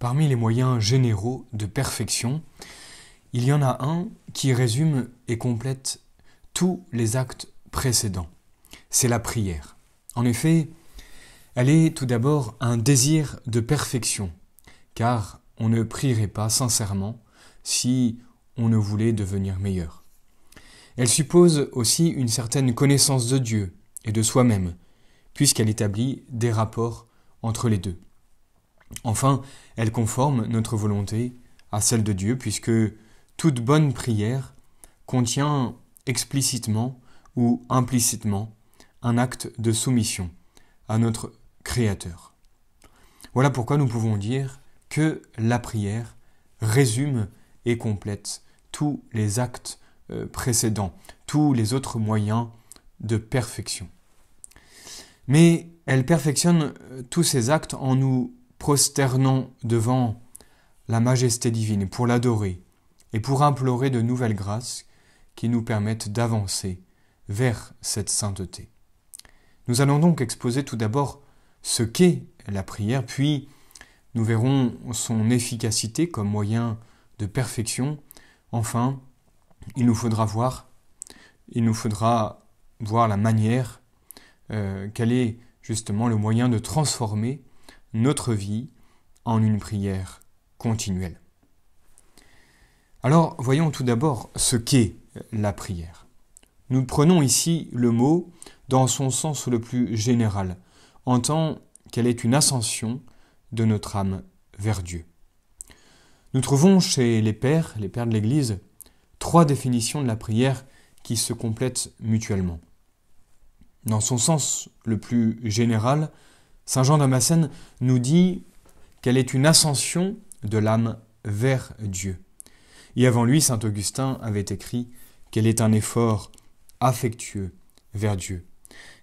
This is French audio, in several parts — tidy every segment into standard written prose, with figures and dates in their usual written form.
Parmi les moyens généraux de perfection, il y en a un qui résume et complète tous les actes précédents. C'est la prière. En effet, elle est tout d'abord un désir de perfection, car on ne prierait pas sincèrement si on ne voulait devenir meilleur. Elle suppose aussi une certaine connaissance de Dieu et de soi-même, puisqu'elle établit des rapports entre les deux. Enfin, elle conforme notre volonté à celle de Dieu, puisque toute bonne prière contient explicitement ou implicitement un acte de soumission à notre Créateur. Voilà pourquoi nous pouvons dire que la prière résume et complète tous les actes précédents, tous les autres moyens de perfection. Mais elle perfectionne tous ces actes en nous prosternant devant la majesté divine pour l'adorer et pour implorer de nouvelles grâces qui nous permettent d'avancer vers cette sainteté. Nous allons donc exposer tout d'abord ce qu'est la prière, puis nous verrons son efficacité comme moyen de perfection. Enfin, il nous faudra voir la manière quel est justement le moyen de transformer notre vie en une prière continuelle. Alors, voyons tout d'abord ce qu'est la prière. Nous prenons ici le mot dans son sens le plus général, en tant qu'elle est une ascension de notre âme vers Dieu. Nous trouvons chez les pères de l'Église, 3 définitions de la prière qui se complètent mutuellement. Dans son sens le plus général, Saint Jean Damascène nous dit qu'elle est une ascension de l'âme vers Dieu. Et avant lui, Saint Augustin avait écrit qu'elle est un effort affectueux vers Dieu.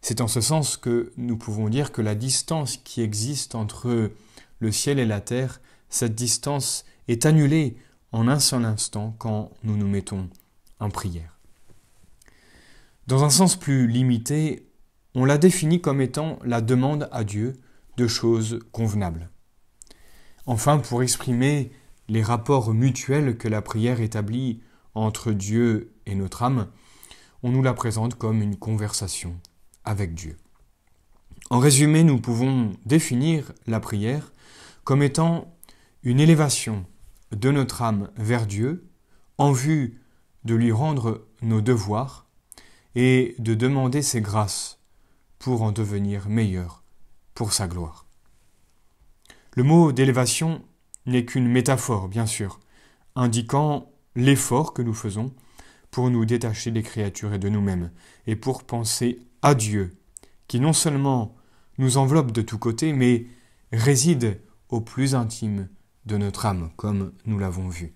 C'est en ce sens que nous pouvons dire que la distance qui existe entre le ciel et la terre, cette distance est annulée en un seul instant quand nous nous mettons en prière. Dans un sens plus limité, on la définit comme étant la demande à Dieu de choses convenables. Enfin, pour exprimer les rapports mutuels que la prière établit entre Dieu et notre âme, on nous la présente comme une conversation avec Dieu. En résumé, nous pouvons définir la prière comme étant une élévation de notre âme vers Dieu en vue de lui rendre nos devoirs et de demander ses grâces pour en devenir meilleur pour sa gloire. Le mot d'élévation n'est qu'une métaphore, bien sûr, indiquant l'effort que nous faisons pour nous détacher des créatures et de nous-mêmes, et pour penser à Dieu, qui non seulement nous enveloppe de tous côtés, mais réside au plus intime de notre âme, comme nous l'avons vu.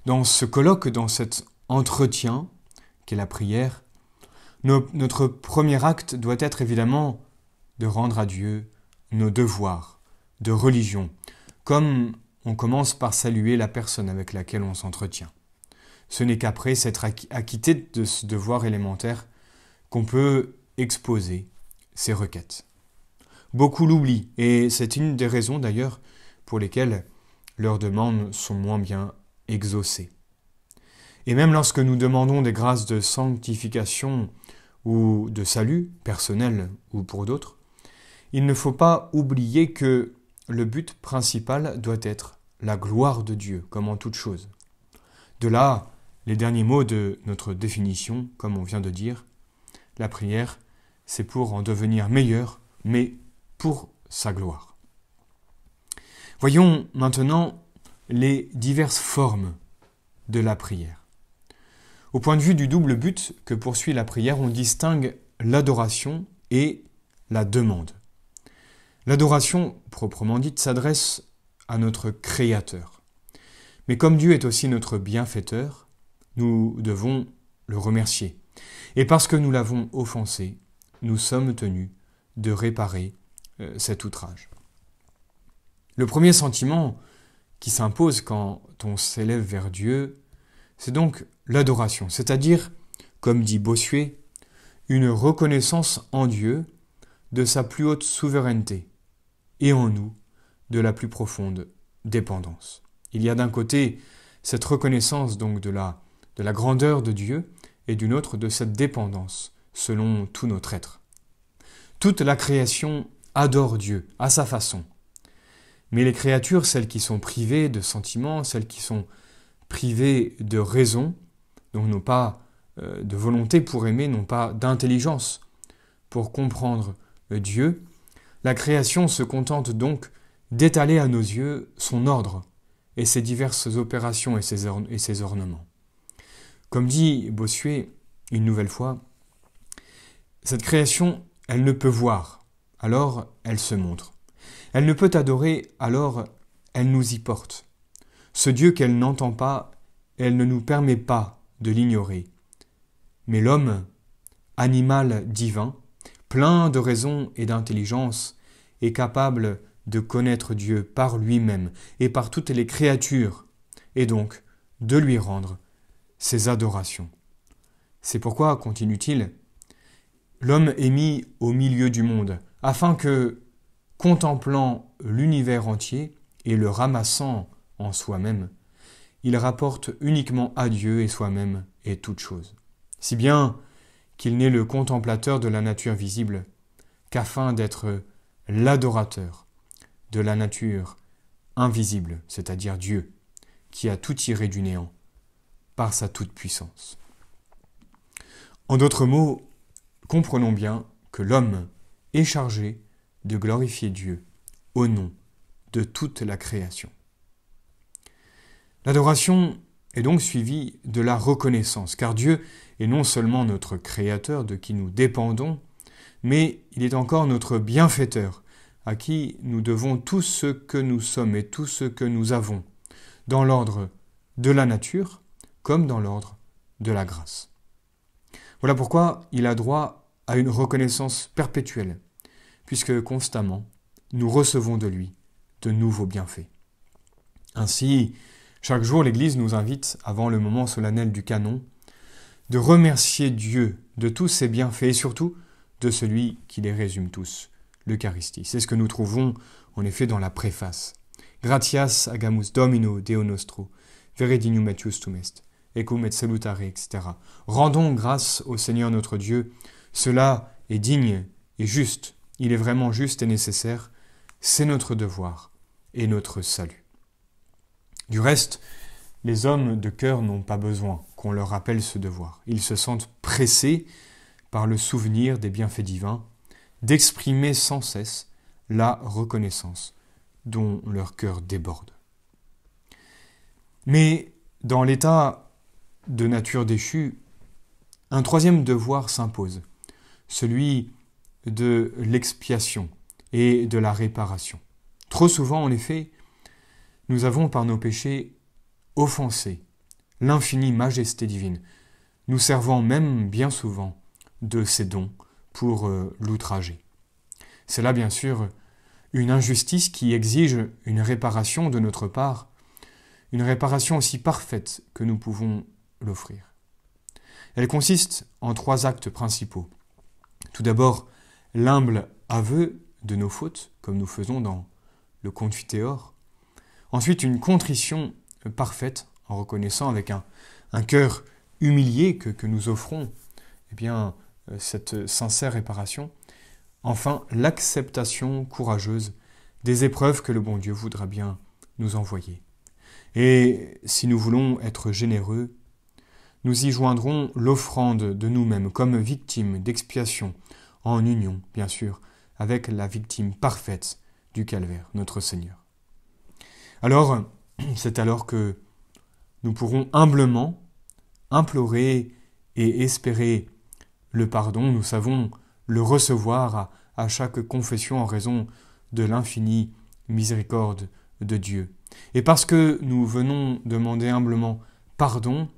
Dans ce colloque, dans cet entretien qu'est la prière, notre premier acte doit être évidemment de rendre à Dieu nos devoirs de religion, comme on commence par saluer la personne avec laquelle on s'entretient. Ce n'est qu'après s'être acquitté de ce devoir élémentaire qu'on peut exposer ses requêtes. Beaucoup l'oublient, et c'est une des raisons d'ailleurs pour lesquelles leurs demandes sont moins bien exaucées. Et même lorsque nous demandons des grâces de sanctification ou de salut, personnel ou pour d'autres, il ne faut pas oublier que le but principal doit être la gloire de Dieu, comme en toute chose. De là, les derniers mots de notre définition, comme on vient de dire, la prière, c'est pour en devenir meilleur, mais pour sa gloire. Voyons maintenant les diverses formes de la prière. Au point de vue du double but que poursuit la prière, on distingue l'adoration et la demande. L'adoration, proprement dite, s'adresse à notre Créateur. Mais comme Dieu est aussi notre bienfaiteur, nous devons le remercier. Et parce que nous l'avons offensé, nous sommes tenus de réparer cet outrage. Le premier sentiment qui s'impose quand on s'élève vers Dieu, c'est donc l'adoration, c'est-à-dire, comme dit Bossuet, une reconnaissance en Dieu de sa plus haute souveraineté et en nous de la plus profonde dépendance. Il y a d'un côté cette reconnaissance donc de la grandeur de Dieu et d'une autre de cette dépendance selon tout notre être. Toute la création adore Dieu à sa façon. Mais les créatures, celles qui sont privées de sentiments, celles qui sont privées de raison, donc n'ont pas de volonté pour aimer, n'ont pas d'intelligence pour comprendre Dieu, la création se contente donc d'étaler à nos yeux son ordre et ses diverses opérations et ses ornements. Comme dit Bossuet une nouvelle fois, cette création, elle ne peut voir, alors elle se montre. Elle ne peut adorer, alors elle nous y porte. Ce Dieu qu'elle n'entend pas, elle ne nous permet pas de l'ignorer. Mais l'homme, animal divin, plein de raison et d'intelligence, est capable de connaître Dieu par lui-même et par toutes les créatures, et donc de lui rendre ses adorations. C'est pourquoi, continue-t-il, l'homme est mis au milieu du monde, afin que, contemplant l'univers entier et le ramassant en soi-même, il rapporte uniquement à Dieu et soi-même et toute chose. Si bien qu'il n'est le contemplateur de la nature visible qu'afin d'être l'adorateur de la nature invisible, c'est-à-dire Dieu, qui a tout tiré du néant par sa toute-puissance. En d'autres mots, comprenons bien que l'homme est chargé de glorifier Dieu au nom de toute la création. L'adoration est donc suivie de la reconnaissance, car Dieu est non seulement notre Créateur de qui nous dépendons, mais il est encore notre bienfaiteur, à qui nous devons tout ce que nous sommes et tout ce que nous avons, dans l'ordre de la nature comme dans l'ordre de la grâce. Voilà pourquoi il a droit à une reconnaissance perpétuelle, puisque constamment nous recevons de lui de nouveaux bienfaits. Ainsi, chaque jour, l'Église nous invite, avant le moment solennel du canon, de remercier Dieu de tous ses bienfaits et surtout de celui qui les résume tous, l'Eucharistie. C'est ce que nous trouvons en effet dans la préface. Gratias agamus Domino Deo nostro, vere dignum et justum est, ecum et salutare, etc. Rendons grâce au Seigneur notre Dieu, cela est digne et juste, il est vraiment juste et nécessaire, c'est notre devoir et notre salut. Du reste, les hommes de cœur n'ont pas besoin qu'on leur rappelle ce devoir. Ils se sentent pressés par le souvenir des bienfaits divins d'exprimer sans cesse la reconnaissance dont leur cœur déborde. Mais dans l'état de nature déchue, un troisième devoir s'impose, celui de l'expiation et de la réparation. Trop souvent, en effet, nous avons par nos péchés offensé l'infinie majesté divine, nous servant même bien souvent de ses dons pour l'outrager. C'est là bien sûr une injustice qui exige une réparation de notre part, une réparation aussi parfaite que nous pouvons l'offrir. Elle consiste en 3 actes principaux. Tout d'abord, l'humble aveu de nos fautes, comme nous faisons dans le Confiteor. Ensuite, une contrition parfaite, en reconnaissant avec un cœur humilié que nous offrons cette sincère réparation. Enfin, l'acceptation courageuse des épreuves que le bon Dieu voudra bien nous envoyer. Et si nous voulons être généreux, nous y joindrons l'offrande de nous-mêmes comme victime d'expiation, en union, bien sûr, avec la victime parfaite du calvaire, notre Seigneur. Alors, c'est alors que nous pourrons humblement implorer et espérer le pardon. Nous savons le recevoir à chaque confession en raison de l'infinie miséricorde de Dieu. Et parce que nous venons demander humblement pardon,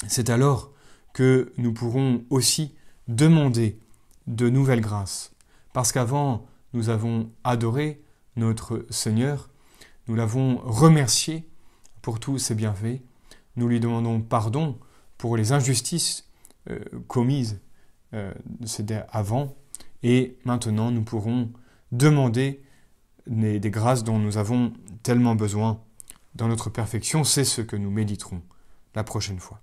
c'est alors que nous pourrons aussi demander de nouvelles grâces. Parce qu'avant, nous avons adoré notre Seigneur, nous l'avons remercié pour tous ses bienfaits, nous lui demandons pardon pour les injustices commises avant, et maintenant nous pourrons demander des grâces dont nous avons tellement besoin dans notre perfection, c'est ce que nous méditerons la prochaine fois.